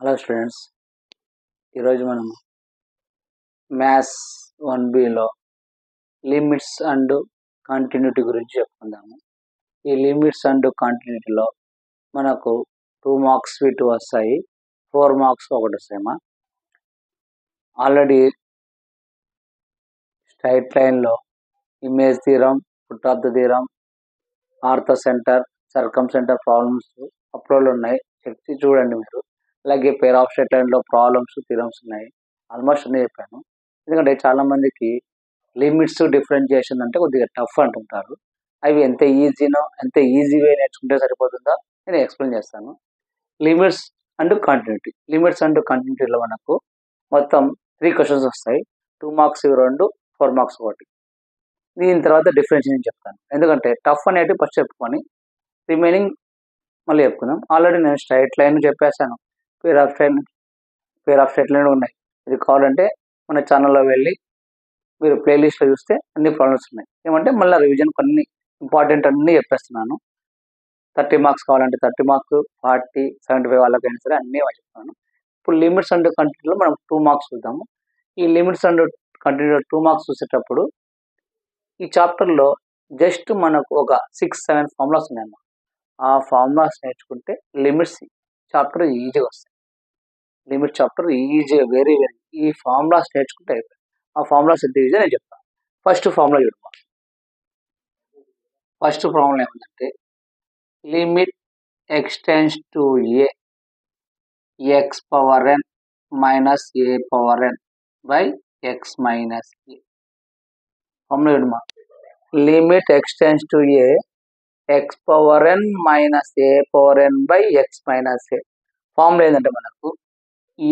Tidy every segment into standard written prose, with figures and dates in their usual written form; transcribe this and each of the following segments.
Hello students, ఈరోజు మనం maths 1Bలో limits and continuity గురించి చెప్పుకుందాము. ఈ లిమిట్స్ అండ్ కంటిన్యూటీలో మనకు 2 మార్క్స్ 2 వస్తాయి, 4 మార్క్స్ ఒకటి వస్తాయమ్మా. ఆల్రెడీ స్ట్రైట్ లైన్లో image theorem, foot of the theorem, orthocentre, circumcentre problems అప్లోడ్లు ఉన్నాయి, చెక్ చూడండి మీరు. అలాగే పేర్ ఆఫ్ స్ట్రైట్ లైన్లో ప్రాబ్లమ్స్ థీరమ్స్ ఉన్నాయి. ఆల్మోస్ట్ అన్నీ చెప్పాను. ఎందుకంటే చాలా మందికి లిమిట్స్ డిఫరెన్షియేషన్ అంటే కొద్దిగా టఫ్ అంటుంటారు. అవి ఎంత ఈజీ వే నేర్చుకుంటే సరిపోతుందో నేను ఎక్స్ప్లెయిన్ చేస్తాను. లిమిట్స్ అండ్ కంటిన్యూటీలో మనకు మొత్తం 3 క్వశ్చన్స్ వస్తాయి. 2 మార్క్స్ 2, 4 మార్క్స్ 1. దీని తర్వాత డిఫరెన్షియేషన్ చెప్తాను. ఎందుకంటే టఫ్ అనేవి ఫస్ట్ చెప్పుకొని రిమైనింగ్ మళ్ళీ చెప్పుకుందాం. ఆల్రెడీ నేను స్ట్రైట్ లైన్ చెప్పేశాను, పేర్ ఆఫ్ స్ట్రైట్ లైన్ ఉన్నాయి. ఇది కావాలంటే మన ఛానల్లో వెళ్ళి మీరు ప్లేలిస్ట్లో చూస్తే అన్ని ప్రాబ్లమ్స్ ఉన్నాయి. ఏమంటే మళ్ళీ రివిజన్ కొన్ని ఇంపార్టెంట్ అన్నీ చెప్పేస్తున్నాను. 30 మార్క్స్ కావాలంటే 30 మార్క్స్, 40, 75 వాళ్ళకైనా సరే అన్నీ చెప్తాను. ఇప్పుడు లిమిట్స్ అండ్ కంటిన్యూటీలో మనం 2 మార్క్స్ చూద్దాము. ఈ లిమిట్స్ అండ్ కంటిన్యూటీ 2 మార్క్స్ చూసేటప్పుడు ఈ చాప్టర్లో జస్ట్ మనకు ఒక 6-7 ఫార్ములాస్ ఉన్నాయన్నమాట. ఆ ఫార్ములాస్ నేర్చుకుంటే లిమిట్స్ చాప్టర్ ఈజీగా వస్తాయి. లిమిట్ చాప్టర్ ఈజీగా వెరీ ఈ ఫార్ములాస్ నేర్చుకుంటే అయిపోయింది. ఆ ఫార్ములాస్ ఎంత ఈజీ నేను చెప్తాను. ఫస్ట్ ఫార్ములా చూడమా. ఫస్ట్ ఫార్ములా ఏమంటే limit extends to a x power n minus a power n by x minus a. Formula చూడమా. Limit extends to a x power n minus a power n by x minus a. Formula ఏంటంటే మనకు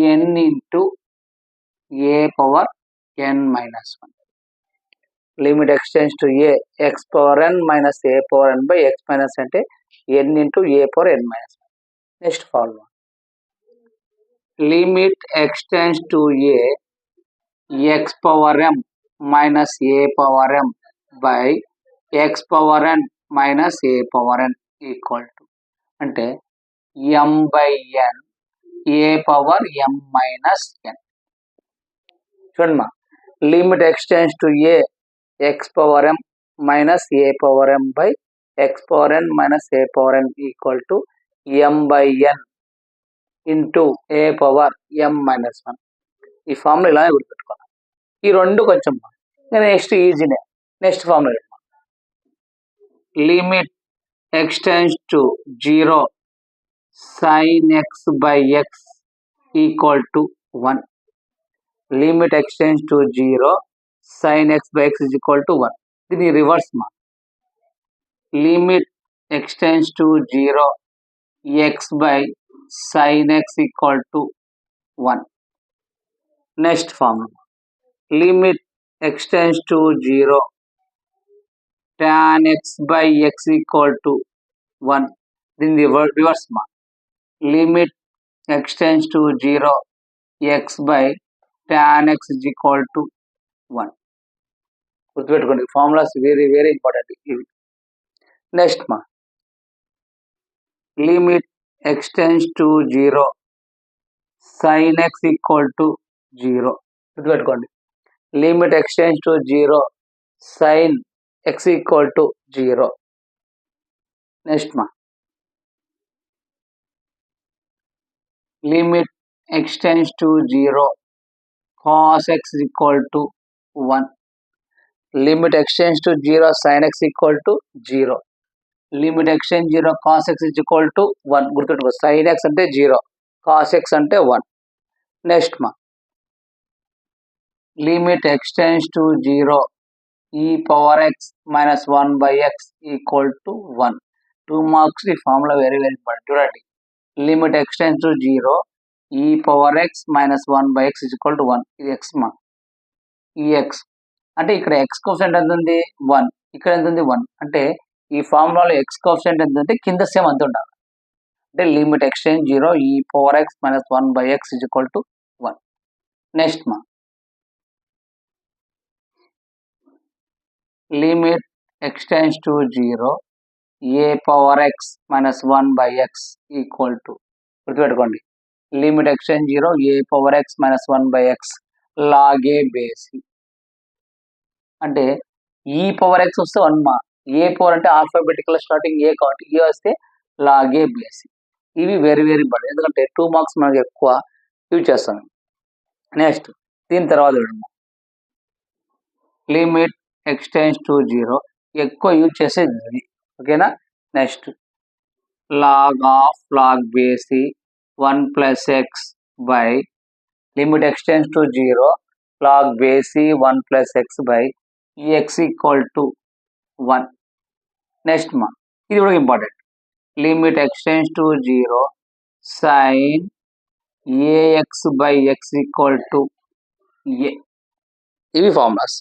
n into A power n minus 1. Limit extends to a x power n minus a power n by x minus అంటే n into A power n minus 1. Next formula limit extends to a x power M minus a power m by x power n minus a power n equal to అంటే m by n a power M minus n. చూడమ్మా, limit extends to a x power M minus a power m by x power n minus a power n equal to M by N into A power M minus 1. ఈ formula ఇలానే గుర్తుపెట్టుకోవాలి. ఈ రెండు కొంచెం next ఈజీనే. Next formula limit extends to 0 sin x by x equal to 1. Limit extends to 0 sin x by x is equal to 1. దీని reverse మా. Limit extends to 0 x by sin x equal to 1. Next formula limit extends to 0 tan x by x equal to 1. దీని reverse మా. Limit extends to 0 x by tan x is equal to 1. గుర్తుపెట్టుకోండి, formulas very important ఇవి. Next మా limit extends to 0 sin x equal to 0. గుర్తుపెట్టుకోండి, limit extends to 0 sin x equal to 0. Next మా limit extends to 0 cos x equal to 1. Limit extends to 0 sin x equal to 0. Limit x tend 0 cos x is equal to 1. గుర్తుపెట్టుకో, sin x అంటే 0, cos x అంటే 1. Next మా limit extends to 0 e power x minus 1 by x equal to 1. 2 marks. ఈ formula very important. చూడండి, limit extends to 0 e power x minus 1 by x is equal to 1. ఇది x మా. ఈ x అంటే ఇక్కడ x coefficient ఎంత ఉంది? 1. ఇక్కడ ఎంత ఉంది? 1. అంటే ఈ ఫార్ములాలో x కోఎఫిషియంట్ ఎంత అంటే కింద సేమ్ అంత ఉండాలి. అంటే limit x tend 0 e power x minus 1 by x is equal to 1. Next మా limit extends to 0 a power x minus 1 by x equal to, గుర్తుపెట్టుకోండి, limit x tend 0 a power x minus 1/x log a బేసి అంటే e power x వస్తే 1 మా a power అంటే alphabetical starting a కాబట్టి a వస్తే log a బేసి ఇవి వెరీ వెరీ ఇంపార్టెంట్ ఎందుకంటే 2 మార్క్స్ మనకి ఎక్కువ యూజ్ చేస్తాం. నెక్స్ట్ దీని తర్వాత లిమిట్ ఎక్స్టెండ్స్ టు 0 ఎక్కువ యూజ్ చేసేది ఇది ఓకేనా. Next log of log base 1 plus x by limit extends to 0 log base 1 plus x by x equal to 1. Next ma ఇది కూడా important limit extends to 0 sin ax by x equal to a ఇవి formulas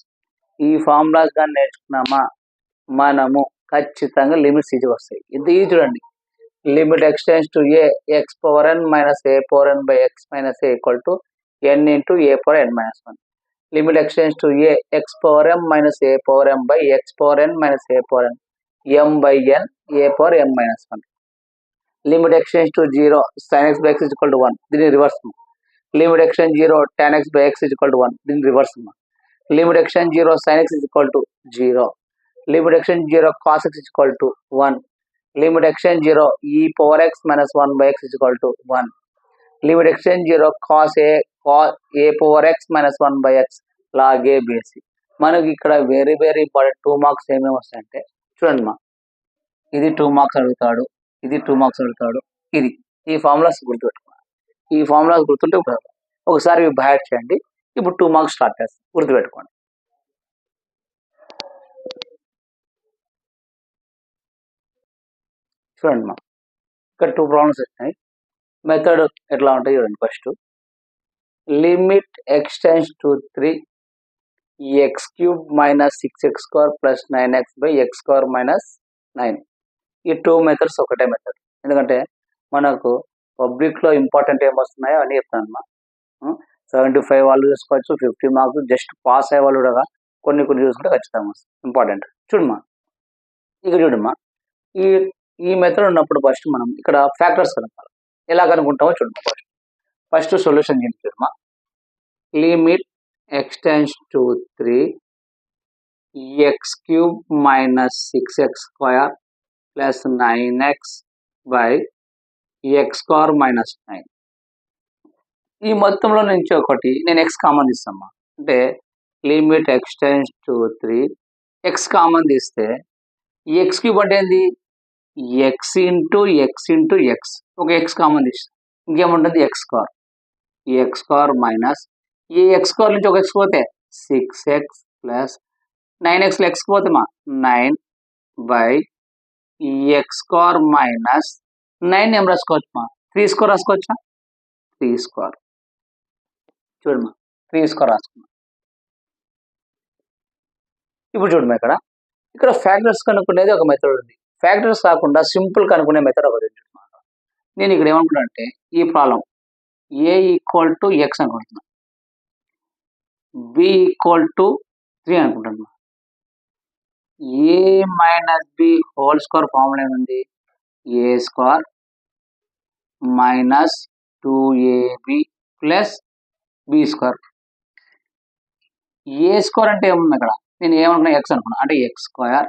ఈ formulas కానీ నేర్చుకున్నామా మనము ఖచ్చితంగా limits easy వస్తాయి. ఇది చూడండి limit extends to a x power n minus a power n by x minus a equal to n into a power n minus 1. Limit extends to a x power m minus a power m by x power n minus a power n m by n a power m minus 1. Limit extends to 0 sin x by x is equal to 1. Then reverse. Limit extends 0 tan x by x is equal to 1. Then reverse. Limit extends 0 sin x is equal to 0. Limit extends 0 cos x is equal to 1. Limit extend 0 e power x minus 1 by x is equal to 1. Limit extend 0 cos a power x minus 1 by x log a base మనకి ఇక్కడ very very important 2 marks ఏమేమి వస్తాయంటే చూడండి మా ఇది 2 marks అడుగుతాడు ఇది 2 marks అడుగుతాడు ఇది ఈ ఫార్ములాస్ గుర్తుపెట్టుకోండి ఈ ఫార్ములాస్ గుర్తుంటే ఒకసారి బై చేయండి ఇప్పుడు 2 మార్క్స్ స్టార్ట్ చేస్తాం గుర్తుపెట్టుకోండి. చూడండి మా ఇక్కడ 2 ప్రాబ్లమ్స్ వచ్చినాయి మెథడ్ ఎట్లా ఉంటాయి చూడండి. First limit extends to 3 x cube minus 6x square plus 9x by x square minus 9 ఈ 2 మెథడ్స్ ఒకటే మెథడ్ ఎందుకంటే మనకు పబ్లిక్లో ఇంపార్టెంట్ ఏం వస్తున్నాయో అని చెప్తాను అమ్మా. 75 వాళ్ళు చూసుకోవచ్చు 50 మార్క్స్ జస్ట్ పాస్ అయ్యే వాళ్ళు కూడా కొన్ని చూసుకుంటే ఖచ్చితంగా వస్తుంది ఇంపార్టెంట్. చూడమ్మా ఇక చూడమ్మా ఈ మెథడ్ ఉన్నప్పుడు ఫస్ట్ మనం ఇక్కడ ఫ్యాక్టర్స్ కనుక్కోవాలి. ఎలా కనుక్కుంటామో చూడమ్మా. ఫస్ట్ సొల్యూషన్ ఏంటి చూడమ్మా limit extends to 3 x cube minus 6x square plus 9x by x square minus 9 ఈ మొత్తంలో నుంచి ఒకటి నేను ఎక్స్ కామన్ తీస్తామా అంటే limit extends to 3 x common తీస్తే ఈ ఎక్స్ క్యూబ్ అంటే ఏంది ఎక్స్ ఇంటూ ఎక్స్ ఒక ఎక్స్ కామన్ తీస్తాం ఇంకేముంటుంది ఎక్స్ స్క్వేర్ ఈ ఎక్స్ స్క్వేర్ మైనస్ ఈ ఎక్స్ స్క్వేర్ నుంచి ఒక ఎక్స్ పోతే 6x ప్లస్ 9x ఎక్స్ పోతే మా 9 బై ఎక్స్ స్క్వేర్ మైనస్ 9 ఏం రాసుకోవచ్చు మా 3 స్క్వేర్ రాసుకోవచ్చా 3 స్క్వేర్ చూడమ్మా 3 స్క్వేర్ రాసుకున్నాం. ఇప్పుడు చూడమ్మా ఇక్కడ ఫ్యాక్టర్స్ కనుక్కునేది ఒక మెథడ్ ఉంది ఫ్యాక్టర్స్ కాకుండా సింపుల్ కనుక్కునే మెథడ్ ఒకటి చూడమ్మా. నేను ఇక్కడ ఏమనుకున్నా అంటే ఈ problem a equal to x అనుకుంటున్నా బి ఈక్వల్ టు 3 అనుకుంటున్నా a minus b whole square formula ఏముంది a square minus 2ab plus b square a square అంటే ఏముంది అక్కడ నేను ఏమనుకున్నా ఎక్స్ అనుకున్నా అంటే x square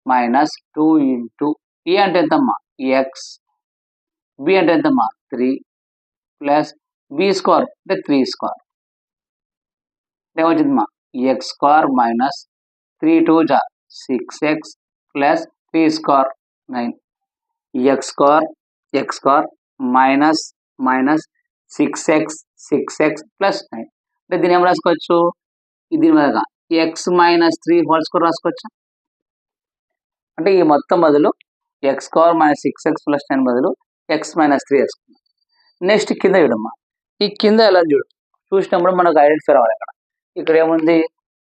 minus 2 into a అంటే ఎంతమ్మా ఎక్స్ బి అంటే ఎంతమ్మా 3 ప్లస్ బి స్క్వేర్ అంటే 3 స్క్వేర్ ఏమొచ్చిందమ్మా ఎక్స్ స్క్వేర్ మైనస్ 3 2 జా 6x plus 3 square 9 X square minus 6x plus 9 అంటే దీని ఏం రాసుకోవచ్చు దీని మీద ఎక్స్ మైనస్ 3 హోల్ స్క్వేర్ రాసుకోవచ్చా అంటే ఈ మొత్తం బదులు X square minus 6x plus 9 బదులు ఎక్స్ మైనస్ 3 వేసుకున్నాం. నెక్స్ట్ కింద చూడమ్మా ఈ కింద ఎలా చూసినప్పుడు మనకు ఐడెంటిఫై రావాలి ఇక్కడ ఏముంది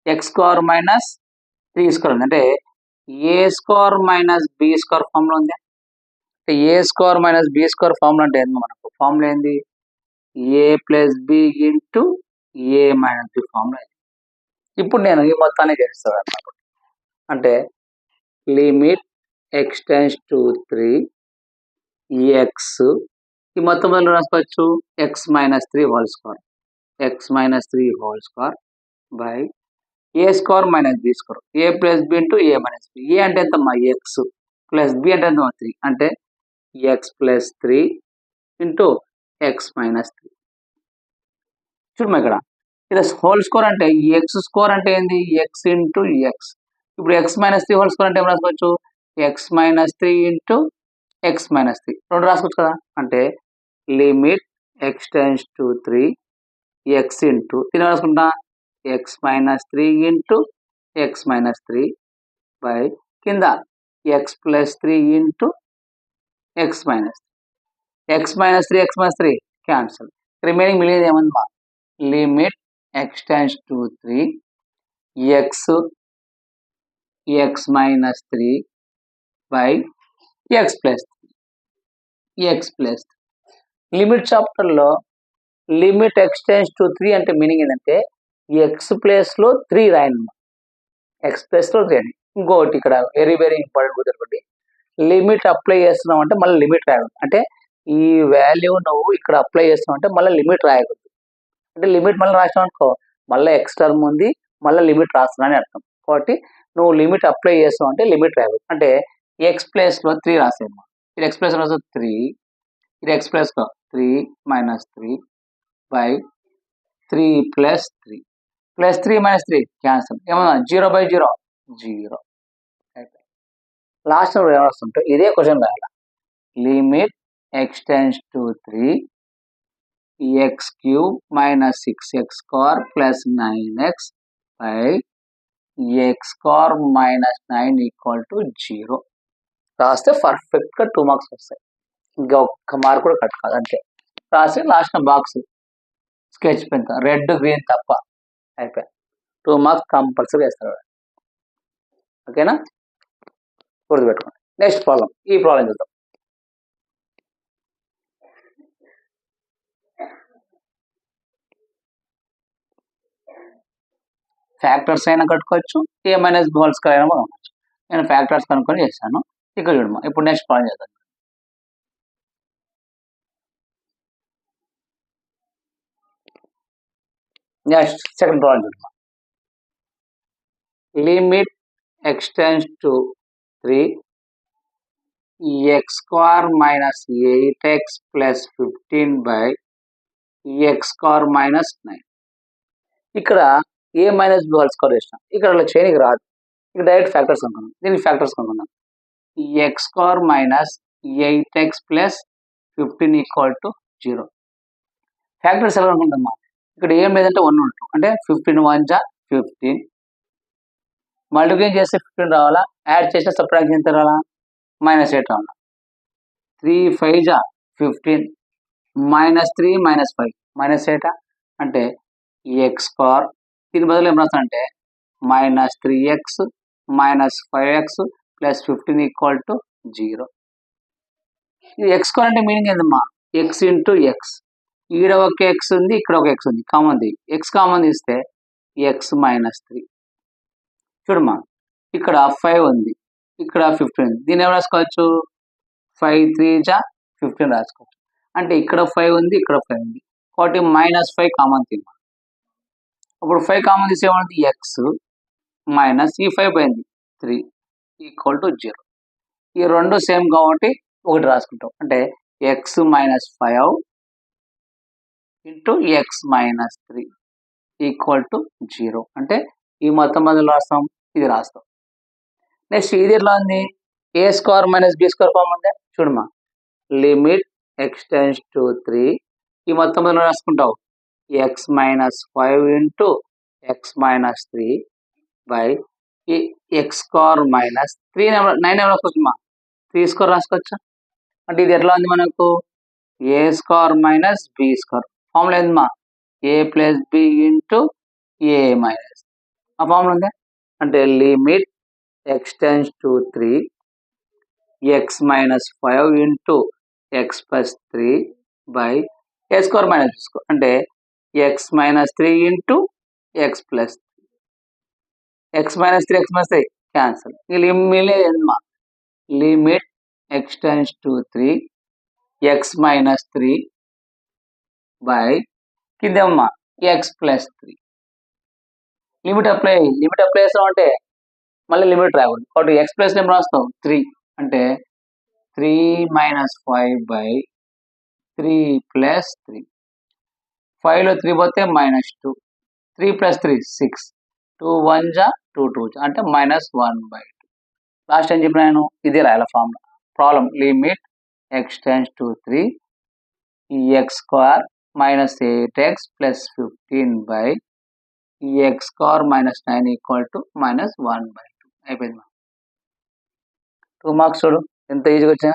ఎక్స్ స్క్వేర్ మైనస్ 3 స్క్వేర్ ఉంది అంటే a square minus b square formula ఉంది అంటే a square minus b square formula అంటే ఏంది మనకు ఫార్ములా ఏంది a plus b into a minus b formula. ఇప్పుడు నేను ఈ మొత్తాన్ని చేస్తాను అన్నమాట అంటే లిమిట్ ఎక్స్టెండ్స్ టు 3 ఎక్స్ ఈ మొత్తం వల్ల రాసుకోవచ్చు x minus 3 whole square, x minus 3 whole square by a square minus b square, a plus b into a minus b. A అంటే ఎంతమ్మా ఎక్స్, ప్లస్ బి అంటే ఎంత 3, అంటే x plus 3 into x minus 3. చూడమ్మా ఇక్కడ ఇది హోల్ స్క్వేర్ అంటే x square అంటే ఏంది ఎక్స్ ఇంటూ ఎక్స్. ఇప్పుడు ఎక్స్ మైనస్ 3 హోల్ స్క్వేర్ అంటే ఏం రాసుకోవచ్చు x minus 3 into x minus 3 రెండు రాసుకోవచ్చు కదా. అంటే limit x tends to 3 x into దీని రాసుకుంటా x minus 3 into x minus 3 by కింద x plus 3 into x minus 3. X minus 3 x minus 3 cancel. Remaining మిగిలింది ఏమన్నా limit x tends to 3 x x minus 3 by x plus 3 x plus. Limit చాప్టర్లో limit x tends to 3 అంటే meaning ఏంటంటే X ప్లేస్లో 3 రాయండి, X ప్లేస్లో 3 అని. ఇంకోటి ఇక్కడ వెరీ వెరీ ఇంపార్టెంట్ గుర్తుపెట్టుకోండి, లిమిట్ అప్లై చేస్తున్నాం అంటే మళ్ళీ లిమిట్ రాయకూడదు. అంటే ఈ వాల్యూ నువ్వు ఇక్కడ అప్లై చేస్తున్నావు అంటే మళ్ళీ లిమిట్ రాయకూడదు. అంటే లిమిట్ మళ్ళీ రాసినావు అనుకో మళ్ళీ ఎక్స్ టర్మ్ ఉంది మళ్ళీ లిమిట్ రాస్తున్నా అని అర్థం. కాబట్టి నువ్వు లిమిట్ అప్లై చేస్తావు అంటే లిమిట్ రాయకూడదు. అంటే ఎక్స్ ప్లేస్లో 3 రాసేమ్మా, ఇది ఎక్స్ ప్లేస్లో 3, ఇది ఎక్స్ ప్లేస్లో 3 minus 3 by 3 plus 3 plus 3 minus 3 cancel. ఏమన్నా 0 బై 0 0. లాస్ట్ ఏమొస్తుంటే ఇదే క్వశ్చన్ రాయాలి. Limit x tends to 3 x cube minus 6x square plus 9x by x square minus 9 equal to 0 రాస్తే పర్ఫెక్ట్గా 2 మార్క్స్ వస్తాయి. ఇంకా ఒక్క మార్క్ కూడా కట్ కాదు, అంతే. రాసి last box sketch pen red green తప్ప అయిపోయి 2 మార్క్స్ కంపల్సరీ వేస్తారు. ఓకేనా, గుర్తుపెట్టుకోండి. నెక్స్ట్ ప్రాబ్లం, ఈ ప్రాబ్లం చూద్దాం. ఫ్యాక్టర్స్ అయినా కట్టుకోవచ్చు, ఏ మైనస్ బి హోల్ స్క్వేర్ అయినా కనుక్కోవచ్చు. నేను ఫ్యాక్టర్స్ కనుక్కొని చేశాను. ఇక్కడ చూడమ్మా, ఇప్పుడు నెక్స్ట్ ప్రాబ్లం చేద్దాం. నెక్స్ట్ సెకండ్ ప్రాబ్లం చూడమ్మా. Limit x tends to 3 x square minus 8x plus 15 by x square minus 9. ఇక్కడ ఏ మైనస్ బి హోల్ స్క్వేర్ చేసినాం, ఇక్కడ అలా చేయనికి రాదు. ఇక్కడ డైరెక్ట్ ఫ్యాక్టర్స్ అనుకున్నాం, దీనికి ఫ్యాక్టర్స్ అనుకున్నాం. X square minus 8x plus 15 equal to 0. Factors ఎలా అనుకుంటామా, ఇక్కడ ఏం లేదంటే 1 ఉంటుంది, అంటే 15 1 జా 15, మల్టిప్లికేషన్ చేస్తే 15 రావాలా, యాడ్ చేస్తే సబ్ట్రాక్షన్ ఎంత రావాలా మైనస్ 8 రావాలా. 3 5 జా 15 మైనస్ 3 మైనస్ 5 మైనస్ 8 అంటే ఎక్స్ స్క్వేర్. దీని బదులు ఏం రాస్తానంటే minus 3x minus 5x plus 15 equal to 0. ఇది ఎక్స్ స్క్వేర్ అంటే మీనింగ్ ఏందమ్మా ఎక్స్ ఇంటూ ఎక్స్. ఈడ ఒక ఎక్స్ ఉంది, ఇక్కడ ఒక ఎక్స్ ఉంది, కామన్ ది ఎక్స్ కామన్ తీస్తే ఎక్స్ మైనస్ 3. చూడమ్మా, ఇక్కడ 5 ఉంది, ఇక్కడ 15 ఉంది, దీన్ని ఏం రాసుకోవచ్చు 5 3 జా 15 రాసుకోవచ్చు. అంటే ఇక్కడ 5 ఉంది, ఇక్కడ 5 ఉంది, కాబట్టి మైనస్ 5 కామన్ తీయమ్మా. అప్పుడు 5 కామన్ తీసి ఏమంటుంది ఎక్స్ మైనస్ ఈ 5 పోయింది 3 ఈక్వల్ టు 0. ఈ రెండు సేమ్ కాబట్టి ఒకటి రాసుకుంటాం, అంటే x minus 5 into x minus 3 equal to 0. అంటే ఈ మొత్తం బదులు రాస్తాం, ఇది రాస్తాం. నెక్స్ట్ ఇది ఎట్లా ఉంది, a square minus b square form ఉందే చూడమ్మా. లిమిట్ ఎక్స్ టెన్స్ టు 3 ఈ మొత్తం బదులు రాసుకుంటావు x minus 5 into x minus 3 by ఈ ఎక్స్ స్క్వేర్ మైనస్ 3 9 రాసుకోవచ్చమ్మా, 3 స్క్వేర్ రాసుకోవచ్చు. అంటే ఇది ఎట్లా ఉంది మనకు a square minus b square formula ఏందమ్మా a plus b into a minus, ఆ ఫార్ములా ఉంది. అంటే limit x tends to 3 x minus 5 into x plus 3 by a square minus b square, అంటే x minus 3 into x plus X minus 3 x minus 3 cancel. ఏందమ్మా limit x tends to 3 x minus 3 by కిందమ్మా x plus 3. Limit apply చేస్తాం అంటే మళ్ళీ limit రాకూడదు కాబట్టి X plus ఏం రాస్తాం 3 అంటే 3 మైనస్ 5 బై 3 ప్లస్ 3. 5లో 3 పోతే మైనస్ 2. 3 ప్లస్ 3 6. 2 1 జా 2 2 జా అంటే మైనస్ 1 బై 2. లాస్ట్ ఏం చెప్పిన నేను ఇది రాయాల formula. Problem limit x tends to 3 x square minus 8x plus 15 by x square minus 9 equal to minus 1 by 2 అయిపోయింది. 2 మార్క్స్ చూడు ఎంత ఈజీగా వచ్చా.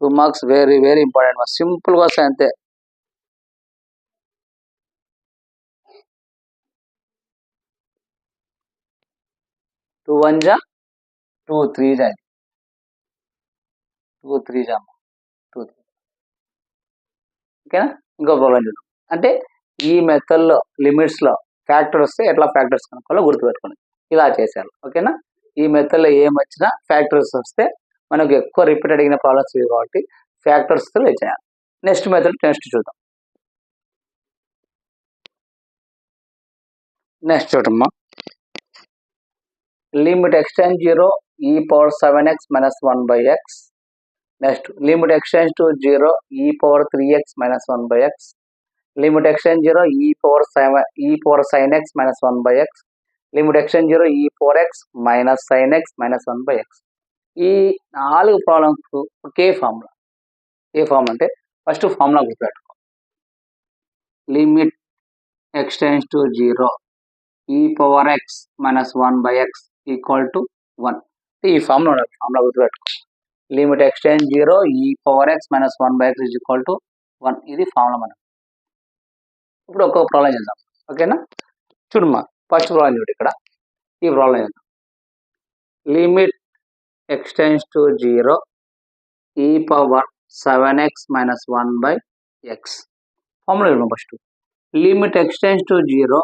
2 మార్క్స్ వెరీ వెరీ ఇంపార్టెంట్. సింపుల్గా వస్తాయి అంతే. టూ 1 జా 2 3 జా 2 3 జా 2 3. ఓకేనా. ఇంకో ప్రాబ్లం చూద్దాం. అంటే ఈ మెథడ్లో లిమిట్స్లో ఫ్యాక్టర్ వస్తే ఎట్లా ఫ్యాక్టర్స్ కనుక్కోవాలో గుర్తుపెట్టుకోండి. ఇలా చేశారు. ఓకేనా. ఈ మెథడ్లో ఏం వచ్చినా ఫ్యాక్టర్స్ వస్తే మనకు ఎక్కువ రిపీట్ అడిగిన ప్రాబ్లమ్స్ ఇవి కాబట్టి ఫ్యాక్టర్స్తో చేయాలి. నెక్స్ట్ మెథడ్ చూద్దాం. నెక్స్ట్ చూడమ్మా. Limit x tends 0 e power 7x minus 1 by x. Next limit x tends to 0 e power 3x minus 1 by x. Limit x tends 0 e power sin x minus 1 by x. Limit x tends 0 e power x minus sin x minus 1 by x. ఈ 4 problems ఒకే ఫార్ములా. ఏ formula అంటే first formula గుర్తుపెట్టుకో. Limit x tends to 0 e power x minus 1 by x equal to 1. ఈ formula గుర్తుపెట్టుకో. Limit x tends 0 e power x minus 1 by x is equal to 1. ఇది formula మనం. ఇప్పుడు ఒక్కొక్క ప్రాబ్లం చేద్దాం. ఓకేనా. చూడమ్మా ఫస్ట్ ప్రాబ్లం చూడు. ఇక్కడ ఈ ప్రాబ్లం చేద్దాం. Limit x tends to 0 e power 7x minus 1 by x. Formula చూద్దాం first. Limit x tends to 0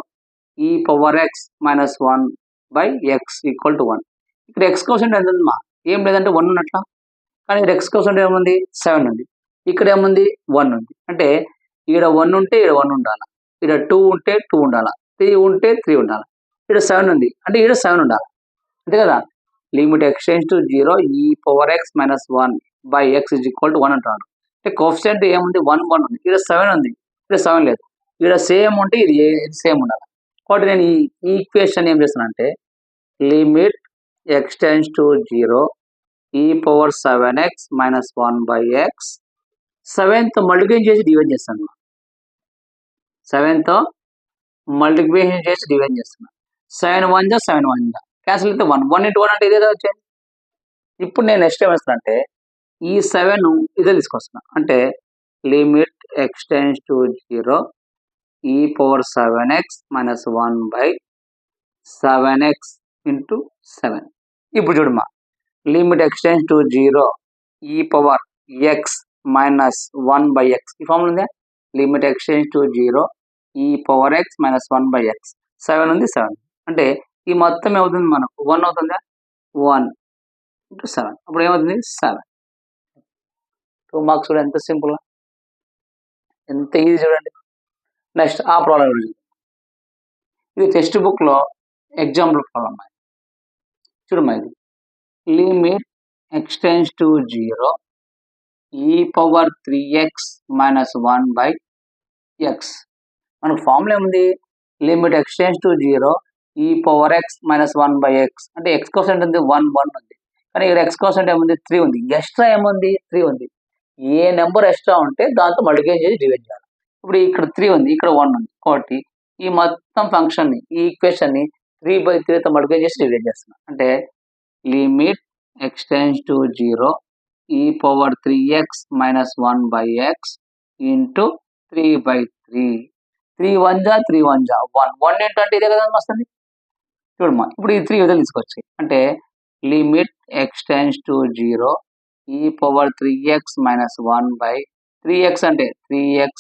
e power x minus 1 by x equal to 1. ఇక్కడ ఎక్స్ కోసెంట్ ఎంత ఉందమ్మా? ఏం లేదంటే 1 ఉన్నట్లా. కానీ ఇక్కడ ఎక్స్ కోసెంట్ ఏముంది? 7 ఉంది. ఇక్కడ ఏముంది? 1 ఉంది. అంటే ఇక్కడ 1 ఉంటే ఇక్కడ 1 ఉండాలి. ఇక్కడ 2 ఉంటే 2 ఉండాలి. 3 ఉంటే 3 ఉండాలి. ఇక్కడ 7 ఉంది అంటే ఇక్కడ 7 ఉండాలి. అంతే కదా. Limit x tends to 0 e power x minus 1 by x is equal to 1 అంటాడు. అంటే కోఫిషియంట్ ఏముంది? 1 1 ఉంది. ఇక్కడ 7 ఉంది. ఇక్కడ 7 లేదు. ఇక్కడ సేమ్ ఉంటే ఇది సేమ్ ఉండాలి. కాబట్టి నేను ఈ ఈక్వేషన్ ఏం చేస్తానంటే limit x tends to 0 e power 7x minus 1 by x 7తో మల్టిప్లికేషన్ చేసి డివైడ్ చేస్తాను. 7తో మల్టిప్లికేషన్ చేసి డివైడ్ చేస్తున్నాను. 7 1 జా 7 1 జా క్యాన్సిల్ అయితే 1 1 into 1 అంటే ఇదే వచ్చేది. ఇప్పుడు నేను నెక్స్ట్ ఏం వేస్తాను అంటే ఈ 7 ఇదే తీసుకొస్తున్నా. అంటే limit x tends to 0 e power 7x minus 1 by 7x into 7. ఇప్పుడు చూడమ్మా. Limit x tends to 0 e power x minus 1 by x. ఈ ఫార్ములా ఉందా? Limit x tends to 0 e power x minus 1 by X. 7 ఉంది 7 అంటే ఈ మొత్తం ఏమవుతుంది మనకు? 1 అవుతుందా? 1 ఇంటూ 7 అప్పుడు ఏమవుతుంది? 7. 2 మార్క్స్ చూడండి ఎంత సింపుల్గా, ఎంత ఈజీ చూడండి. నెక్స్ట్ ఆ ప్రాబ్లం చూద్దాం. ఇది టెక్స్ట్ బుక్లో ఎగ్జాంపుల్ ప్రాబ్లం. చూడమ్మా. ఇది limit x tends to 0 e power 3x minus 1 by X. మనకు ఫార్ములా ఏముంది? Limit x tends to 0 e power x minus 1 by X. అంటే ఎక్స్ కోసెంట్ ఉంది 1 1 ఉంది. కానీ ఇక్కడ ఎక్స్ కోసెంట్ ఏముంది? 3 ఉంది. ఎక్స్ట్రా ఏముంది? 3 ఉంది. ఏ నెంబర్ ఎక్స్ట్రా ఉంటే దాంతో మల్టిప్లికేషన్ చేసి డివైడ్ చేయాలి. ఇప్పుడు ఇక్కడ 3 ఉంది, ఇక్కడ 1 ఉంది. కాబట్టి ఈ మొత్తం ఫంక్షన్ని ఈ ఈక్వేషన్ని 3/3తో మల్టిప్లికేషన్ చేసి డివైడ్ చేస్తున్నాం. అంటే limit x tends to 0 e power 3x minus 1 by X into 3/3. 3 1 జా 3 1 జా 1 1 ఏంటంటే ఇదే కదా వస్తుంది. చూడమ్మా. ఇప్పుడు ఈ 3 విధాలు తీసుకొచ్చాయి. అంటే limit x tends to 0 e power 3x minus 1 by 3x అంటే 3x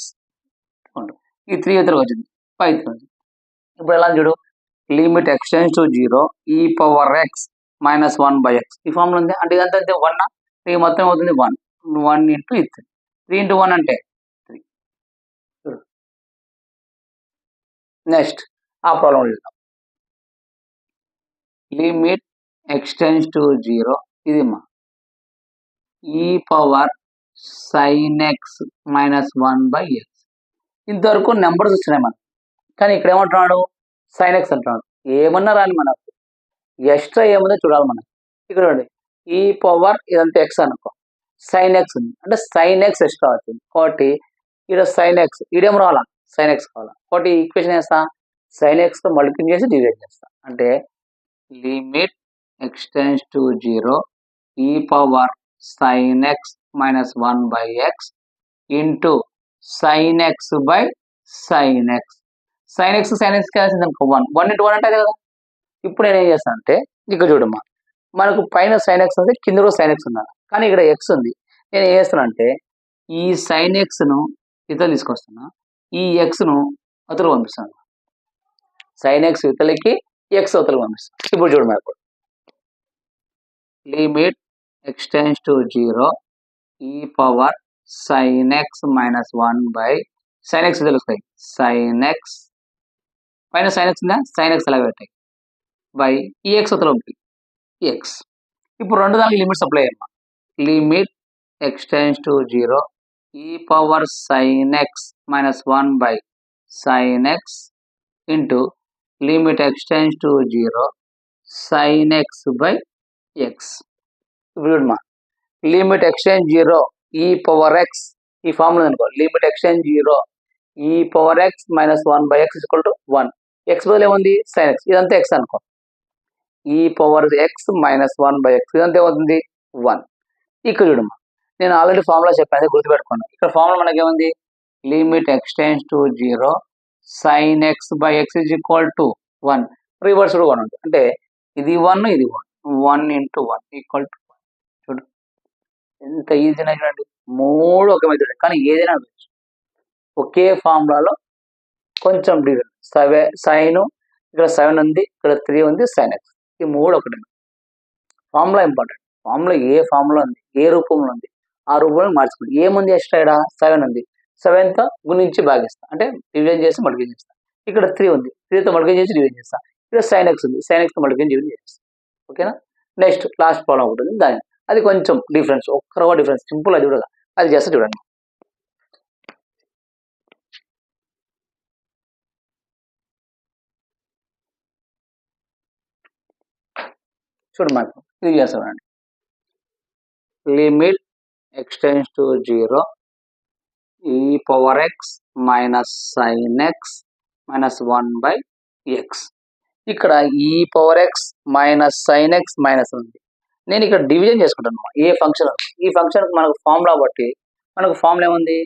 ఈ 3 విధాలు వచ్చింది 5 వచ్చింది. ఇప్పుడు ఎలా చూడు. Limit x tends to 0 e power x minus 1 by x. ఈ ఫార్ములా ఉంది. అంటే ఇదంతా 1 ఈ మొత్తం అవుతుంది 1. 1 ఇంటూ ఇది 3 ఇంటూ 1 అంటే 3. నెక్స్ట్ ఆ ప్రాబ్లం చూద్దాం. లిమిట్ ఎక్స్టెండ్స్ టు 0 ఇది మా e power sin x minus 1/x. ఇంతవరకు నెంబర్స్ వచ్చినాయి మనకు, కానీ ఇక్కడ ఏమంటున్నాడు sin x అంటున్నాడు. ఏమన్నా రాని మనకు ఎక్స్ట్రా ఏముందో చూడాలి మనం. ఇక్కడ చూడండి ఈ పవర్ ఇదంతా ఎక్స్ అనుకో, సైన్ ఎక్స్ ఉంది అంటే సైన్ ఎక్స్ ఎక్స్ట్రా వచ్చింది కాబట్టి ఇక్కడ సైన్ ఎక్స్ ఇదేం రావాలా సైన్ ఎక్స్ కావాలా కాబట్టి ఈక్వేషన్ వేస్తా సైన్ ఎక్స్ తో మల్టిప్లై చేసి డివైడ్ చేస్తా. అంటే limit extends to 0 e power sine x minus 1/x into sine x by sine X. Sign X కలిసింది అనుకో 1 ఇంటూ 1 అంటే కదా. ఇప్పుడు నేను ఏం చేస్తాను అంటే ఇక్కడ చూడమ్మా మనకు పైన సైన్ ఎక్స్ ఉంది కింద కూడా సైన్ ఎక్స్ ఉన్నాడు కానీ ఇక్కడ ఎక్స్ ఉంది. నేను ఏం చేస్తాను అంటే ఈ సైన్ ఎక్స్ను ఇతలు తీసుకొస్తున్నా, ఈ ఎక్స్ను అవతల పంపిస్తాను. సైన్ ఎక్స్ ఇతలకి ఎక్స్ అవతల పంపిస్తాను. ఇప్పుడు చూడమ్మా ఇప్పుడు limit x tends to 0 e power sine x minus 1 sine X తెలుస్తాయి సైన్ ఎక్స్ పైన సైన్ ఎక్స్ ఉందా సైన్ ఎక్స్ అలాగే పెట్టాయి బై ఈ ఎక్స్ అవతల ఎక్స్. ఇప్పుడు రెండు దానికి లిమిట్స్ అప్లై అయ్యమ్మా. Limit extends to 0 e power sine x minus 1 sine x into limit extends to 0 sine x by x. ఇప్పుడు చూడమ్మా limit x tend 0 e power x ఈ ఫార్ములా అనుకో limit x tend 0 e power x minus 1/x equal to 1. X బదులు ఏముంది sign X ఇదంతా X అనుకో ఈ power x minus 1/x ఇదంతా ఏమవుతుంది 1. ఇక్కడ చూడమ్మా నేను ఆల్రెడీ ఫార్ములా చెప్పాను గుర్తుపెట్టుకున్నాను. ఇక్కడ ఫార్ములా మనకి ఏముంది limit extends to 0 sine x by x is equal to 1. Reverse కూడా ఉంటుంది అంటే ఇది 1 ఇది 1 ఇంటూ 1 ఈక్వల్ టు 1. చూడు ఎంత ఈజీనా చూడండి, మూడు ఒక మెథడ్ కానీ ఏదైనా ఒకే ఫార్ములాలో కొంచెం డిఫరెంట్. సైన్ ఇక్కడ 7 ఉంది ఇక్కడ 3 ఉంది సైన్ ఎక్స్ ఈ మూడు ఒకటి. ఫార్ములా ఇంపార్టెంట్, ఫార్ములా ఏ ఫార్ములా ఉంది ఏ రూపంలో ఉంది ఆ రూపంలో మార్చుకోండి. ఏముంది ఎక్స్ట్రా ఇక్కడ 7 ఉంది 7తో గుణించి భాగిస్తా అంటే డివిజన్ చేసి మల్టిప్లై చేస్తా. ఇక్కడ 3 ఉంది 3తో మల్టిప్లై చేసి డివిజన్ చేస్తా. ఇక్కడ సైన్ ఎక్స్ ఉంది సైన్ ఎక్స్ తో మల్టిప్లై చేసి డివిజన్ చేస్తా. ఓకేనా. నెక్స్ట్ లాస్ట్ ప్రాబ్లం ఉంటుంది దాని అది కొంచెం డిఫరెన్స్ ఒక్క రవ్వ డిఫరెన్స్ సింపుల్ అది చూడగా అది చేస్తే చూడండి. చూడు మాకు ఇది చేస్తామండి. Limit x tends to 0 e power x minus sign x minus 1/x. ఇక్కడ ఈ power x minus sign x minus ఉంది. నేను ఇక్కడ డివిజన్ చేసుకుంటాను ఏ ఫంక్షన్ ఈ ఫంక్షన్ మనకు ఫార్ములా బట్టి మనకు ఫార్ములా ఏముంది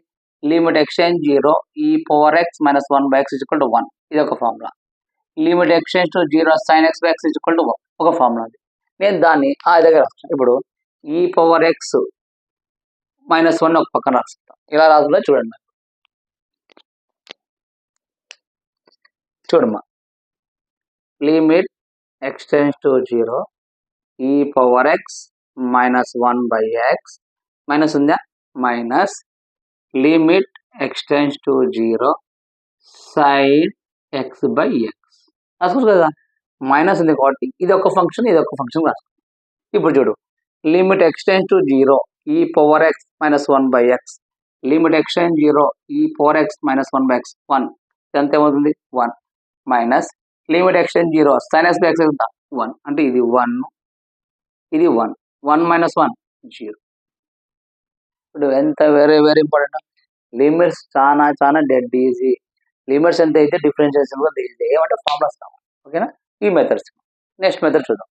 limit x tend 0 e power x minus 1/x equal to 1 ఇది ఒక formula. Limit extend to 0 sine x by x equal to 1 ఒక ఫార్ములా. నేను దాన్ని ఆ దగ్గర రాస్తాను. ఇప్పుడు ఈ పవర్ ఎక్స్ మైనస్ 1 ఒక పక్కన రాసుకుంటాం. ఇలా రాసుకుంటా చూడండి చూడమ్మా limit extends to 0 e power x minus 1/x minus ఉందా minus limit extends to 0 sine x by x రాసుకోవచ్చు కదా. మైనస్ ఉంది కాబట్టి ఇది ఒక ఫంక్షన్ ఇది ఒక ఫంక్షన్ రాసుకో. ఇప్పుడు చూడు limit x tends to 0 e power x minus 1/x limit x tend 0 e power x minus 1/x 1 ఇదంతా ఏమవుతుంది 1 minus limit x tend 0 sine x by X 1 అంటే ఇది 1 ఇది 1 మైనస్ 1 0. ఇప్పుడు ఎంత వెరీ వెరీ ఇంపార్టెంట్ లిమిట్స్ చాలా చాలా డెడ్ ఈజీ. లిమిట్స్ ఎంత అయితే డిఫరెన్షియేషన్ కూడా ఈజీ ఏమంటే ఫార్ములాస్ కావాలి. ఓకేనా ఈ మెథడ్స్. నెక్స్ట్ మెథడ్ చూద్దాం.